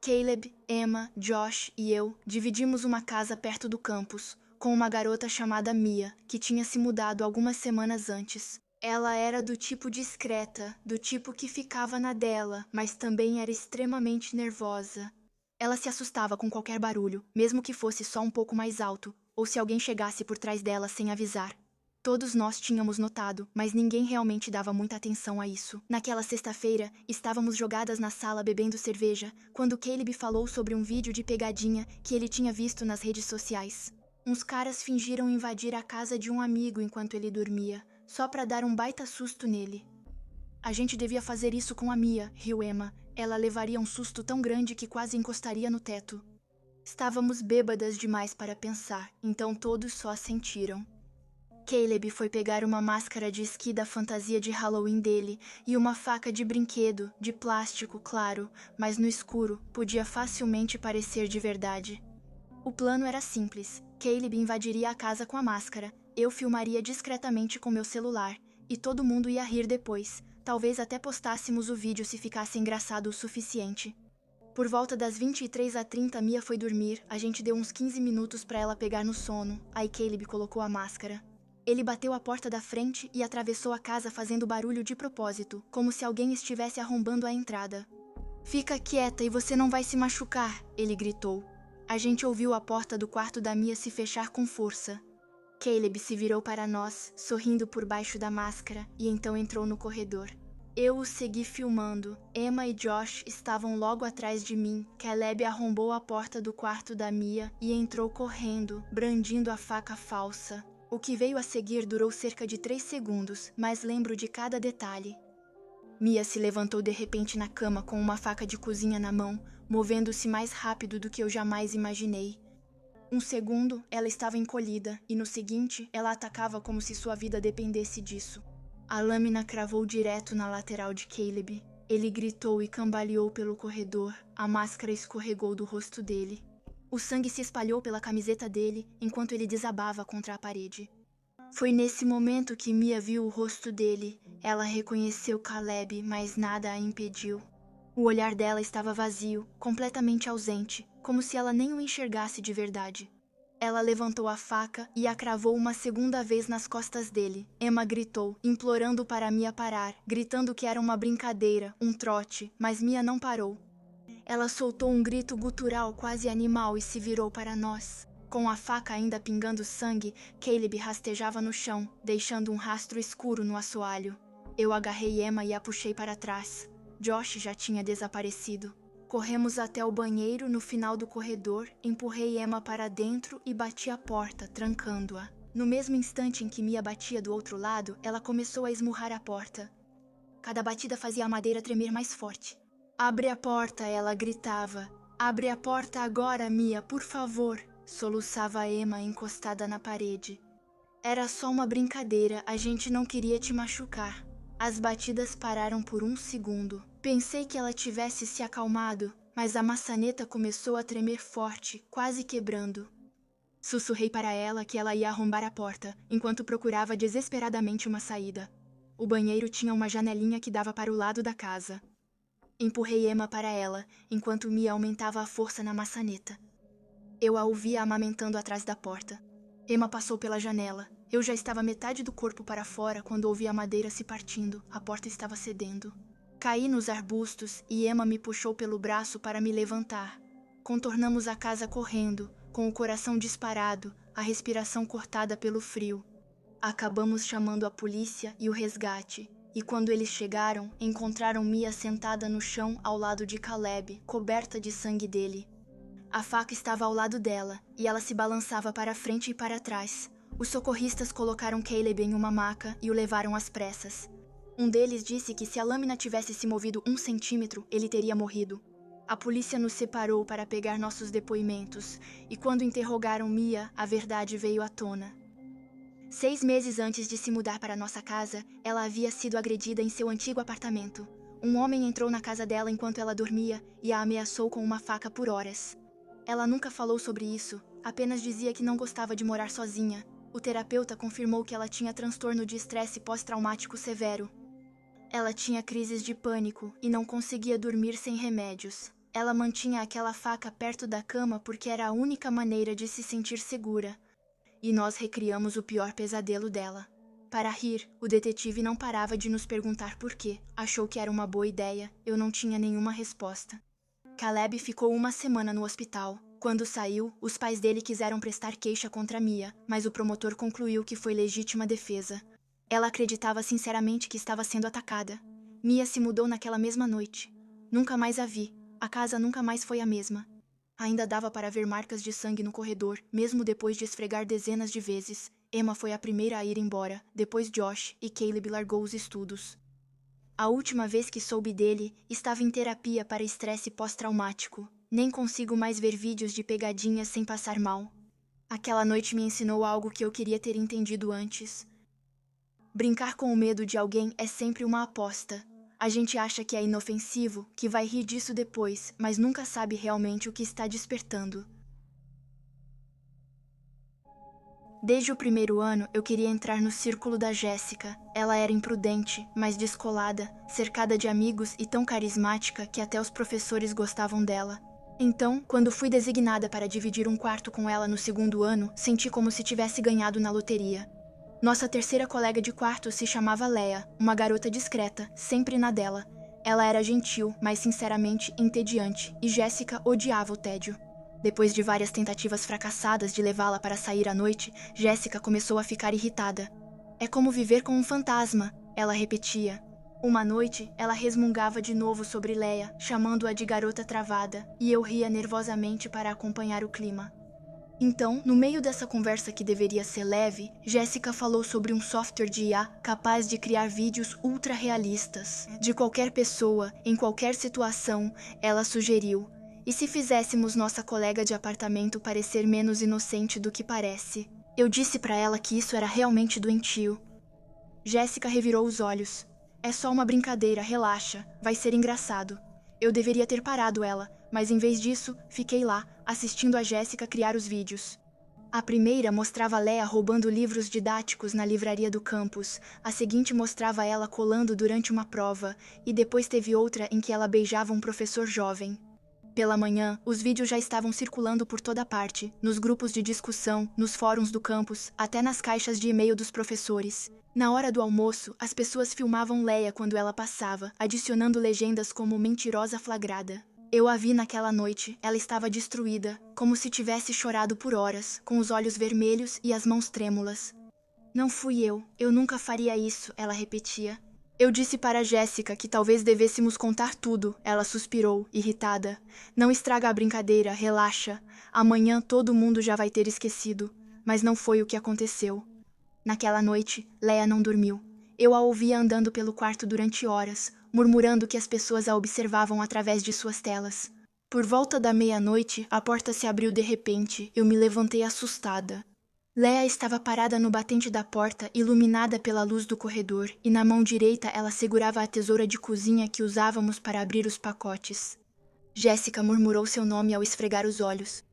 Caleb, Emma, Josh e eu dividimos uma casa perto do campus, com uma garota chamada Mia, que tinha se mudado algumas semanas antes. Ela era do tipo discreta, do tipo que ficava na dela, mas também era extremamente nervosa. Ela se assustava com qualquer barulho, mesmo que fosse só um pouco mais alto, ou se alguém chegasse por trás dela sem avisar. Todos nós tínhamos notado, mas ninguém realmente dava muita atenção a isso. Naquela sexta-feira, estávamos jogadas na sala bebendo cerveja, quando Caleb falou sobre um vídeo de pegadinha que ele tinha visto nas redes sociais. Uns caras fingiram invadir a casa de um amigo enquanto ele dormia, só pra dar um baita susto nele. A gente devia fazer isso com a Mia, riu Emma. Ela levaria um susto tão grande que quase encostaria no teto. Estávamos bêbadas demais para pensar, então todos só assentiram. Caleb foi pegar uma máscara de esqui da fantasia de Halloween dele e uma faca de brinquedo, de plástico, claro, mas no escuro podia facilmente parecer de verdade. O plano era simples. Caleb invadiria a casa com a máscara, eu filmaria discretamente com meu celular, e todo mundo ia rir depois. Talvez até postássemos o vídeo se ficasse engraçado o suficiente. Por volta das 23h30, Mia foi dormir, a gente deu uns 15 minutos para ela pegar no sono, aí Caleb colocou a máscara. Ele bateu a porta da frente e atravessou a casa fazendo barulho de propósito, como se alguém estivesse arrombando a entrada. "Fica quieta e você não vai se machucar", ele gritou. A gente ouviu a porta do quarto da Mia se fechar com força. Caleb se virou para nós, sorrindo por baixo da máscara, e então entrou no corredor. Eu o segui filmando. Emma e Josh estavam logo atrás de mim. Caleb arrombou a porta do quarto da Mia e entrou correndo, brandindo a faca falsa. O que veio a seguir durou cerca de 3 segundos, mas lembro de cada detalhe. Mia se levantou de repente na cama com uma faca de cozinha na mão, movendo-se mais rápido do que eu jamais imaginei. Um segundo, ela estava encolhida, e no seguinte, ela atacava como se sua vida dependesse disso. A lâmina cravou direto na lateral de Caleb. Ele gritou e cambaleou pelo corredor. A máscara escorregou do rosto dele. O sangue se espalhou pela camiseta dele, enquanto ele desabava contra a parede. Foi nesse momento que Mia viu o rosto dele. Ela reconheceu Caleb, mas nada a impediu. O olhar dela estava vazio, completamente ausente, como se ela nem o enxergasse de verdade. Ela levantou a faca e a cravou uma segunda vez nas costas dele. Emma gritou, implorando para Mia parar, gritando que era uma brincadeira, um trote, mas Mia não parou. Ela soltou um grito gutural quase animal e se virou para nós. Com a faca ainda pingando sangue, Caleb rastejava no chão, deixando um rastro escuro no assoalho. Eu agarrei Emma e a puxei para trás. Josh já tinha desaparecido. Corremos até o banheiro no final do corredor, empurrei Emma para dentro e bati a porta, trancando-a. No mesmo instante em que Mia batia do outro lado, ela começou a esmurrar a porta. Cada batida fazia a madeira tremer mais forte. "Abre a porta", ela gritava. "Abre a porta agora, Mia, por favor", soluçava Emma encostada na parede. "Era só uma brincadeira, a gente não queria te machucar." As batidas pararam por um segundo. Pensei que ela tivesse se acalmado, mas a maçaneta começou a tremer forte, quase quebrando. Sussurrei para ela que ela ia arrombar a porta, enquanto procurava desesperadamente uma saída. O banheiro tinha uma janelinha que dava para o lado da casa. Empurrei Emma para ela, enquanto Mia aumentava a força na maçaneta. Eu a ouvia amamentando atrás da porta. Emma passou pela janela. Eu já estava metade do corpo para fora quando ouvi a madeira se partindo. A porta estava cedendo. Caí nos arbustos e Emma me puxou pelo braço para me levantar. Contornamos a casa correndo, com o coração disparado, a respiração cortada pelo frio. Acabamos chamando a polícia e o resgate, e quando eles chegaram, encontraram Mia sentada no chão ao lado de Caleb, coberta de sangue dele. A faca estava ao lado dela, e ela se balançava para frente e para trás. Os socorristas colocaram Caleb em uma maca e o levaram às pressas. Um deles disse que se a lâmina tivesse se movido 1 centímetro, ele teria morrido. A polícia nos separou para pegar nossos depoimentos, e quando interrogaram Mia, a verdade veio à tona. 6 meses antes de se mudar para nossa casa, ela havia sido agredida em seu antigo apartamento. Um homem entrou na casa dela enquanto ela dormia e a ameaçou com uma faca por horas. Ela nunca falou sobre isso, apenas dizia que não gostava de morar sozinha. O terapeuta confirmou que ela tinha transtorno de estresse pós-traumático severo. Ela tinha crises de pânico e não conseguia dormir sem remédios. Ela mantinha aquela faca perto da cama porque era a única maneira de se sentir segura. E nós recriamos o pior pesadelo dela. Para rir, o detetive não parava de nos perguntar por quê. Achou que era uma boa ideia. Eu não tinha nenhuma resposta. Caleb ficou uma semana no hospital. Quando saiu, os pais dele quiseram prestar queixa contra Mia, mas o promotor concluiu que foi legítima defesa. Ela acreditava sinceramente que estava sendo atacada. Mia se mudou naquela mesma noite. Nunca mais a vi. A casa nunca mais foi a mesma. Ainda dava para ver marcas de sangue no corredor, mesmo depois de esfregar dezenas de vezes. Emma foi a primeira a ir embora, depois Josh, e Caleb largou os estudos. A última vez que soube dele, estava em terapia para estresse pós-traumático. Nem consigo mais ver vídeos de pegadinhas sem passar mal. Aquela noite me ensinou algo que eu queria ter entendido antes. Brincar com o medo de alguém é sempre uma aposta. A gente acha que é inofensivo, que vai rir disso depois, mas nunca sabe realmente o que está despertando. Desde o primeiro ano, eu queria entrar no círculo da Jéssica. Ela era imprudente, mas descolada, cercada de amigos e tão carismática que até os professores gostavam dela. Então, quando fui designada para dividir um quarto com ela no segundo ano, senti como se tivesse ganhado na loteria. Nossa terceira colega de quarto se chamava Leia, uma garota discreta, sempre na dela. Ela era gentil, mas sinceramente entediante, e Jéssica odiava o tédio. Depois de várias tentativas fracassadas de levá-la para sair à noite, Jéssica começou a ficar irritada. "É como viver com um fantasma", ela repetia. Uma noite, ela resmungava de novo sobre Leia, chamando-a de garota travada, e eu ria nervosamente para acompanhar o clima. Então, no meio dessa conversa que deveria ser leve, Jéssica falou sobre um software de IA capaz de criar vídeos ultra realistas. De qualquer pessoa, em qualquer situação, ela sugeriu: "E se fizéssemos nossa colega de apartamento parecer menos inocente do que parece?" Eu disse pra ela que isso era realmente doentio. Jéssica revirou os olhos. "É só uma brincadeira, relaxa, vai ser engraçado." Eu deveria ter parado ela, mas em vez disso, fiquei lá, assistindo a Jéssica criar os vídeos. A primeira mostrava Leia roubando livros didáticos na livraria do campus, a seguinte mostrava ela colando durante uma prova, e depois teve outra em que ela beijava um professor jovem. Pela manhã, os vídeos já estavam circulando por toda parte, nos grupos de discussão, nos fóruns do campus, até nas caixas de e-mail dos professores. Na hora do almoço, as pessoas filmavam Leia quando ela passava, adicionando legendas como "mentirosa flagrada". Eu a vi naquela noite, ela estava destruída, como se tivesse chorado por horas, com os olhos vermelhos e as mãos trêmulas. "Não fui eu nunca faria isso", ela repetia. Eu disse para Jéssica que talvez devêssemos contar tudo, ela suspirou, irritada. "Não estraga a brincadeira, relaxa. Amanhã todo mundo já vai ter esquecido." Mas não foi o que aconteceu. Naquela noite, Leia não dormiu. Eu a ouvia andando pelo quarto durante horas, murmurando que as pessoas a observavam através de suas telas. Por volta da meia-noite, a porta se abriu de repente. Eu me levantei assustada. Leia estava parada no batente da porta, iluminada pela luz do corredor, e na mão direita ela segurava a tesoura de cozinha que usávamos para abrir os pacotes. Jéssica murmurou seu nome ao esfregar os olhos.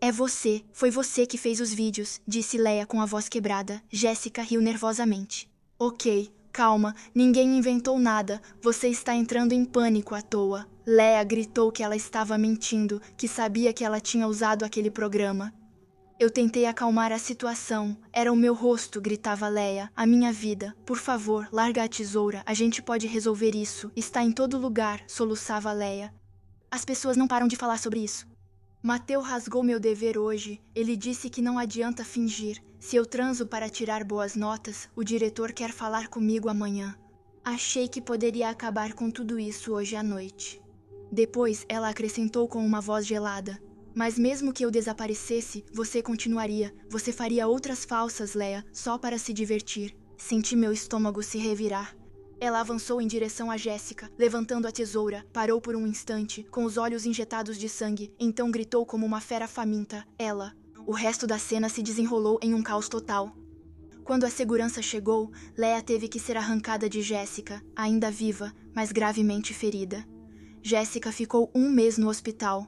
"É você, foi você que fez os vídeos", disse Leia com a voz quebrada. Jéssica riu nervosamente. "Ok, calma, ninguém inventou nada, você está entrando em pânico à toa." Leia gritou que ela estava mentindo, que sabia que ela tinha usado aquele programa. Eu tentei acalmar a situação. "Era o meu rosto", gritava Leia. "A minha vida. Por favor, larga a tesoura. A gente pode resolver isso. Está em todo lugar", soluçava Leia. "As pessoas não param de falar sobre isso." Mateu rasgou meu dever hoje. Ele disse que não adianta fingir. Se eu transo para tirar boas notas, o diretor quer falar comigo amanhã. Achei que poderia acabar com tudo isso hoje à noite. Depois, ela acrescentou com uma voz gelada: "Mas mesmo que eu desaparecesse, você continuaria. Você faria outras falsas, Leia, só para se divertir." Senti meu estômago se revirar. Ela avançou em direção a Jéssica, levantando a tesoura, parou por um instante, com os olhos injetados de sangue, então gritou como uma fera faminta: "Ela!" O resto da cena se desenrolou em um caos total. Quando a segurança chegou, Leia teve que ser arrancada de Jéssica, ainda viva, mas gravemente ferida. Jéssica ficou um mês no hospital.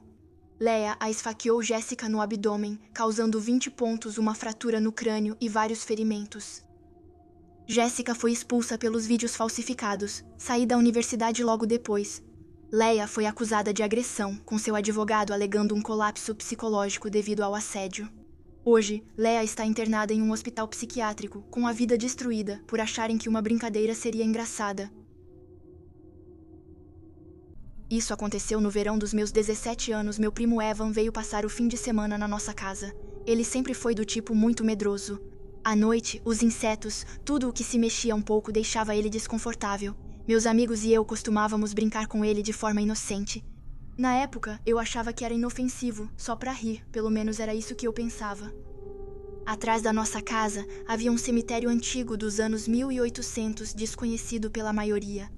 Leia a esfaqueou Jéssica no abdômen, causando 20 pontos, uma fratura no crânio e vários ferimentos. Jéssica foi expulsa pelos vídeos falsificados. Saí da universidade logo depois. Leia foi acusada de agressão, com seu advogado alegando um colapso psicológico devido ao assédio. Hoje, Leia está internada em um hospital psiquiátrico, com a vida destruída por acharem que uma brincadeira seria engraçada. Isso aconteceu no verão dos meus 17 anos. Meu primo Evan veio passar o fim de semana na nossa casa. Ele sempre foi do tipo muito medroso. À noite, os insetos, tudo o que se mexia um pouco deixava ele desconfortável. Meus amigos e eu costumávamos brincar com ele de forma inocente. Na época, eu achava que era inofensivo, só pra rir, pelo menos era isso que eu pensava. Atrás da nossa casa, havia um cemitério antigo dos anos 1800, desconhecido pela maioria.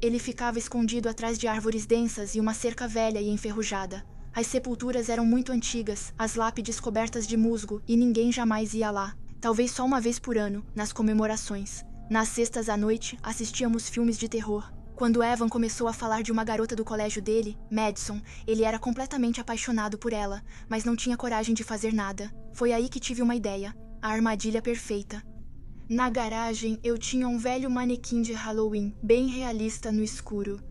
Ele ficava escondido atrás de árvores densas e uma cerca velha e enferrujada. As sepulturas eram muito antigas, as lápides cobertas de musgo, e ninguém jamais ia lá. Talvez só uma vez por ano, nas comemorações. Nas sextas à noite, assistíamos filmes de terror. Quando Evan começou a falar de uma garota do colégio dele, Madison, ele era completamente apaixonado por ela, mas não tinha coragem de fazer nada. Foi aí que tive uma ideia. A armadilha perfeita. Na garagem, eu tinha um velho manequim de Halloween, bem realista no escuro.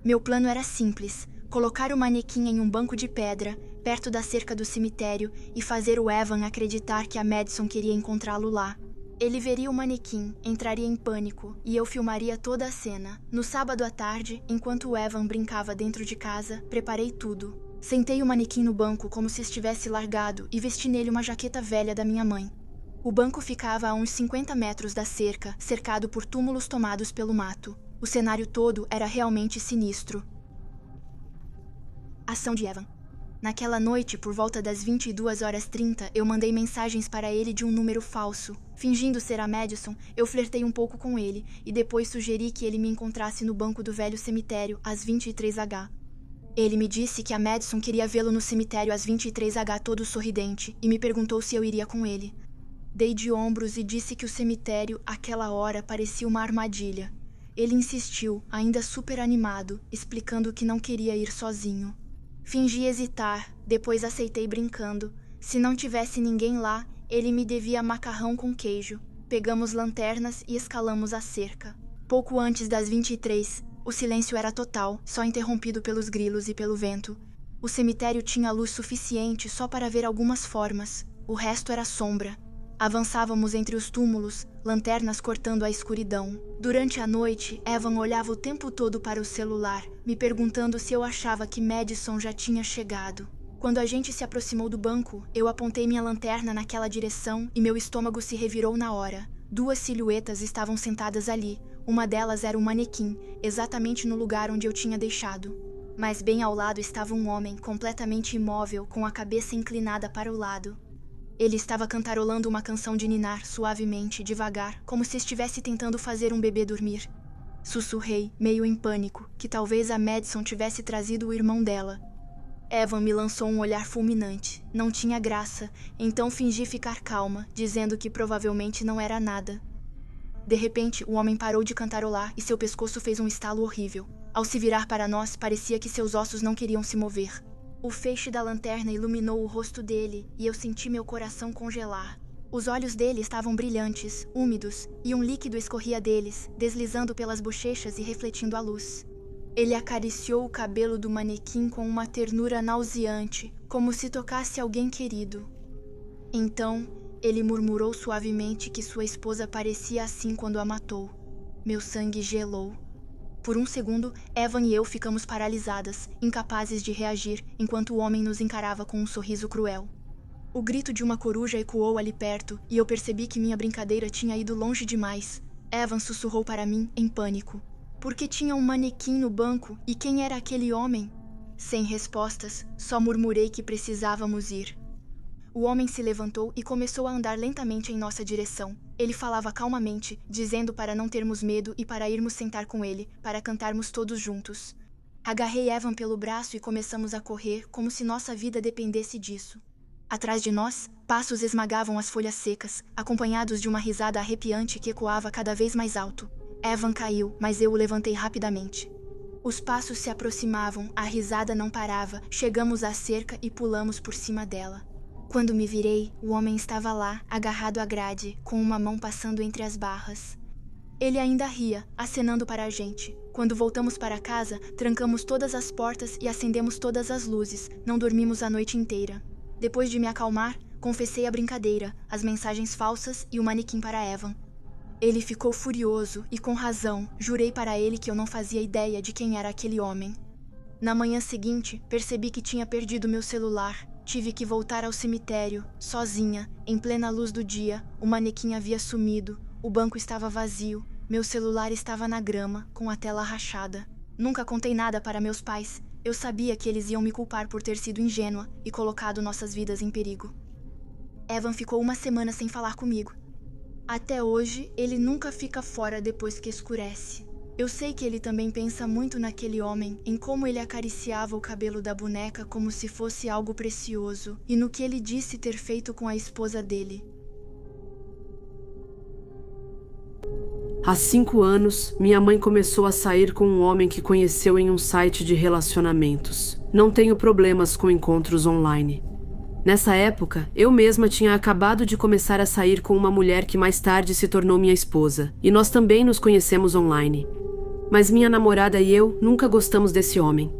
Meu plano era simples: colocar o manequim em um banco de pedra, perto da cerca do cemitério, e fazer o Evan acreditar que a Madison queria encontrá-lo lá. Ele veria o manequim, entraria em pânico, e eu filmaria toda a cena. No sábado à tarde, enquanto o Evan brincava dentro de casa, preparei tudo. Sentei o manequim no banco como se estivesse largado e vesti nele uma jaqueta velha da minha mãe. O banco ficava a uns 50 metros da cerca, cercado por túmulos tomados pelo mato. O cenário todo era realmente sinistro. Ação de Evan. Naquela noite, por volta das 22h30, eu mandei mensagens para ele de um número falso. Fingindo ser a Madison, eu flertei um pouco com ele e depois sugeri que ele me encontrasse no banco do velho cemitério às 23h. Ele me disse que a Madison queria vê-lo no cemitério às 23h todo sorridente e me perguntou se eu iria com ele. Dei de ombros e disse que o cemitério, àquela hora, parecia uma armadilha. Ele insistiu, ainda super animado, explicando que não queria ir sozinho. Fingi hesitar, depois aceitei brincando. Se não tivesse ninguém lá, ele me devia macarrão com queijo. Pegamos lanternas e escalamos a cerca. Pouco antes das 23, o silêncio era total, só interrompido pelos grilos e pelo vento. O cemitério tinha luz suficiente só para ver algumas formas. O resto era sombra. Avançávamos entre os túmulos, lanternas cortando a escuridão. Durante a noite, Evan olhava o tempo todo para o celular, me perguntando se eu achava que Madison já tinha chegado. Quando a gente se aproximou do banco, eu apontei minha lanterna naquela direção e meu estômago se revirou na hora. 2 silhuetas estavam sentadas ali. Uma delas era um manequim, exatamente no lugar onde eu tinha deixado. Mas bem ao lado estava um homem, completamente imóvel, com a cabeça inclinada para o lado. Ele estava cantarolando uma canção de ninar, suavemente, devagar, como se estivesse tentando fazer um bebê dormir. Sussurrei, meio em pânico, que talvez a Madison tivesse trazido o irmão dela. Evan me lançou um olhar fulminante. Não tinha graça, então fingi ficar calma, dizendo que provavelmente não era nada. De repente, o homem parou de cantarolar e seu pescoço fez um estalo horrível. Ao se virar para nós, parecia que seus ossos não queriam se mover. O feixe da lanterna iluminou o rosto dele e eu senti meu coração congelar. Os olhos dele estavam brilhantes, úmidos, e um líquido escorria deles, deslizando pelas bochechas e refletindo a luz. Ele acariciou o cabelo do manequim com uma ternura nauseante, como se tocasse alguém querido. Então, ele murmurou suavemente que sua esposa parecia assim quando a matou. Meu sangue gelou. Por um segundo, Evan e eu ficamos paralisadas, incapazes de reagir, enquanto o homem nos encarava com um sorriso cruel. O grito de uma coruja ecoou ali perto, e eu percebi que minha brincadeira tinha ido longe demais. Evan sussurrou para mim, em pânico. Por que tinha um manequim no banco, e quem era aquele homem? Sem respostas, só murmurei que precisávamos ir. O homem se levantou e começou a andar lentamente em nossa direção. Ele falava calmamente, dizendo para não termos medo e para irmos sentar com ele, para cantarmos todos juntos. Agarrei Evan pelo braço e começamos a correr, como se nossa vida dependesse disso. Atrás de nós, passos esmagavam as folhas secas, acompanhados de uma risada arrepiante que ecoava cada vez mais alto. Evan caiu, mas eu o levantei rapidamente. Os passos se aproximavam, a risada não parava, chegamos à cerca e pulamos por cima dela. Quando me virei, o homem estava lá, agarrado à grade, com uma mão passando entre as barras. Ele ainda ria, acenando para a gente. Quando voltamos para casa, trancamos todas as portas e acendemos todas as luzes. Não dormimos a noite inteira. Depois de me acalmar, confessei a brincadeira, as mensagens falsas e o manequim para Evan. Ele ficou furioso e com razão. Jurei para ele que eu não fazia ideia de quem era aquele homem. Na manhã seguinte, percebi que tinha perdido meu celular. Tive que voltar ao cemitério, sozinha, em plena luz do dia. O manequim havia sumido, o banco estava vazio, meu celular estava na grama, com a tela rachada. Nunca contei nada para meus pais. Eu sabia que eles iam me culpar por ter sido ingênua e colocado nossas vidas em perigo. Evan ficou uma semana sem falar comigo. Até hoje, ele nunca fica fora depois que escurece. Eu sei que ele também pensa muito naquele homem, em como ele acariciava o cabelo da boneca como se fosse algo precioso, e no que ele disse ter feito com a esposa dele. Há 5 anos, minha mãe começou a sair com um homem que conheceu em um site de relacionamentos. Não tenho problemas com encontros online. Nessa época, eu mesma tinha acabado de começar a sair com uma mulher que mais tarde se tornou minha esposa, e nós também nos conhecemos online. Mas minha namorada e eu nunca gostamos desse homem.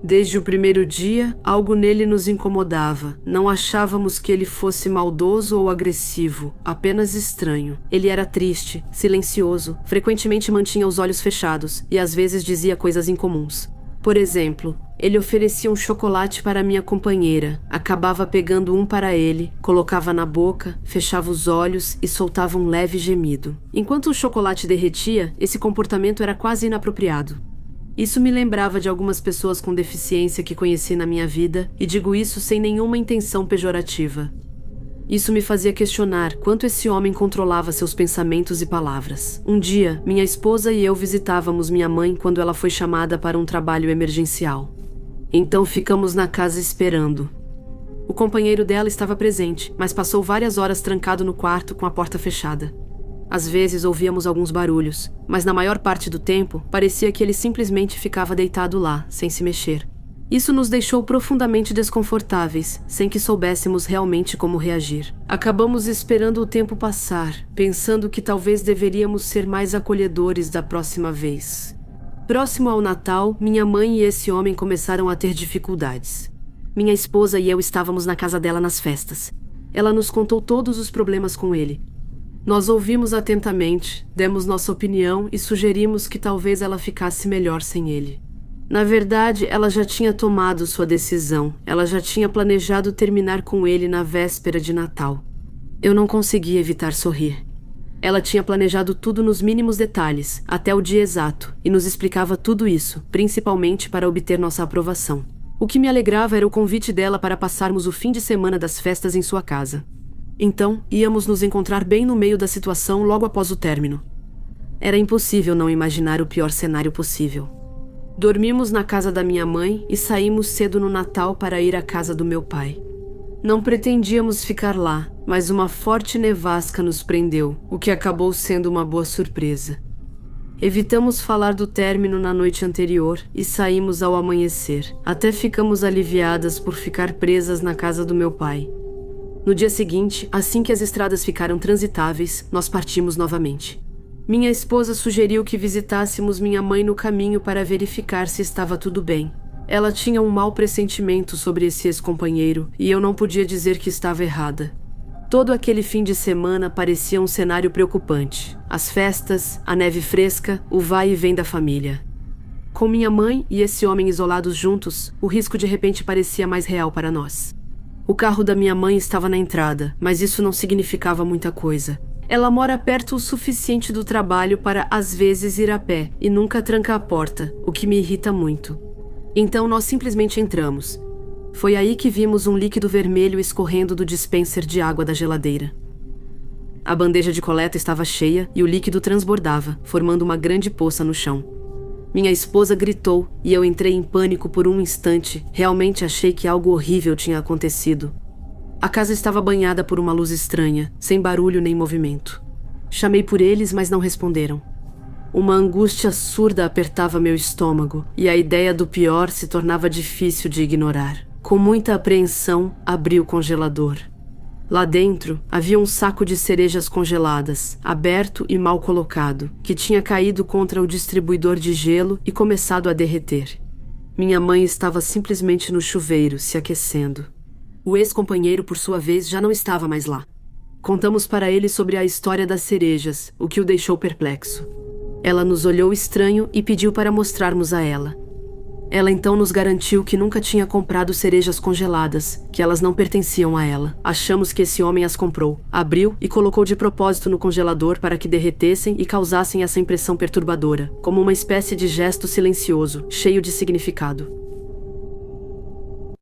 Desde o primeiro dia, algo nele nos incomodava. Não achávamos que ele fosse maldoso ou agressivo, apenas estranho. Ele era triste, silencioso, frequentemente mantinha os olhos fechados e às vezes dizia coisas incomuns. Por exemplo, ele oferecia um chocolate para minha companheira, acabava pegando um para ele, colocava na boca, fechava os olhos e soltava um leve gemido. Enquanto o chocolate derretia, esse comportamento era quase inapropriado. Isso me lembrava de algumas pessoas com deficiência que conheci na minha vida, e digo isso sem nenhuma intenção pejorativa. Isso me fazia questionar quanto esse homem controlava seus pensamentos e palavras. Um dia, minha esposa e eu visitávamos minha mãe quando ela foi chamada para um trabalho emergencial. Então ficamos na casa esperando. O companheiro dela estava presente, mas passou várias horas trancado no quarto com a porta fechada. Às vezes ouvíamos alguns barulhos, mas na maior parte do tempo parecia que ele simplesmente ficava deitado lá, sem se mexer. Isso nos deixou profundamente desconfortáveis, sem que soubéssemos realmente como reagir. Acabamos esperando o tempo passar, pensando que talvez deveríamos ser mais acolhedores da próxima vez. Próximo ao Natal, minha mãe e esse homem começaram a ter dificuldades. Minha esposa e eu estávamos na casa dela nas festas. Ela nos contou todos os problemas com ele. Nós ouvimos atentamente, demos nossa opinião e sugerimos que talvez ela ficasse melhor sem ele. Na verdade, ela já tinha tomado sua decisão. Ela já tinha planejado terminar com ele na véspera de Natal. Eu não conseguia evitar sorrir. Ela tinha planejado tudo nos mínimos detalhes, até o dia exato, e nos explicava tudo isso, principalmente para obter nossa aprovação. O que me alegrava era o convite dela para passarmos o fim de semana das festas em sua casa. Então, íamos nos encontrar bem no meio da situação logo após o término. Era impossível não imaginar o pior cenário possível. Dormimos na casa da minha mãe e saímos cedo no Natal para ir à casa do meu pai. Não pretendíamos ficar lá, mas uma forte nevasca nos prendeu, o que acabou sendo uma boa surpresa. Evitamos falar do término na noite anterior e saímos ao amanhecer. Até ficamos aliviadas por ficar presas na casa do meu pai. No dia seguinte, assim que as estradas ficaram transitáveis, nós partimos novamente. Minha esposa sugeriu que visitássemos minha mãe no caminho para verificar se estava tudo bem. Ela tinha um mau pressentimento sobre esse ex-companheiro e eu não podia dizer que estava errada. Todo aquele fim de semana parecia um cenário preocupante. As festas, a neve fresca, o vai e vem da família. Com minha mãe e esse homem isolados juntos, o risco de repente parecia mais real para nós. O carro da minha mãe estava na entrada, mas isso não significava muita coisa. Ela mora perto o suficiente do trabalho para, às vezes, ir a pé e nunca tranca a porta, o que me irrita muito. Então nós simplesmente entramos. Foi aí que vimos um líquido vermelho escorrendo do dispenser de água da geladeira. A bandeja de coleta estava cheia e o líquido transbordava, formando uma grande poça no chão. Minha esposa gritou e eu entrei em pânico por um instante. Realmente achei que algo horrível tinha acontecido. A casa estava banhada por uma luz estranha, sem barulho nem movimento. Chamei por eles, mas não responderam. Uma angústia surda apertava meu estômago, e a ideia do pior se tornava difícil de ignorar. Com muita apreensão, abri o congelador. Lá dentro, havia um saco de cerejas congeladas, aberto e mal colocado, que tinha caído contra o distribuidor de gelo e começado a derreter. Minha mãe estava simplesmente no chuveiro, se aquecendo. O ex-companheiro, por sua vez, já não estava mais lá. Contamos para ele sobre a história das cerejas, o que o deixou perplexo. Ela nos olhou estranho e pediu para mostrarmos a ela. Ela então nos garantiu que nunca tinha comprado cerejas congeladas, que elas não pertenciam a ela. Achamos que esse homem as comprou, abriu e colocou de propósito no congelador para que derretessem e causassem essa impressão perturbadora, como uma espécie de gesto silencioso, cheio de significado.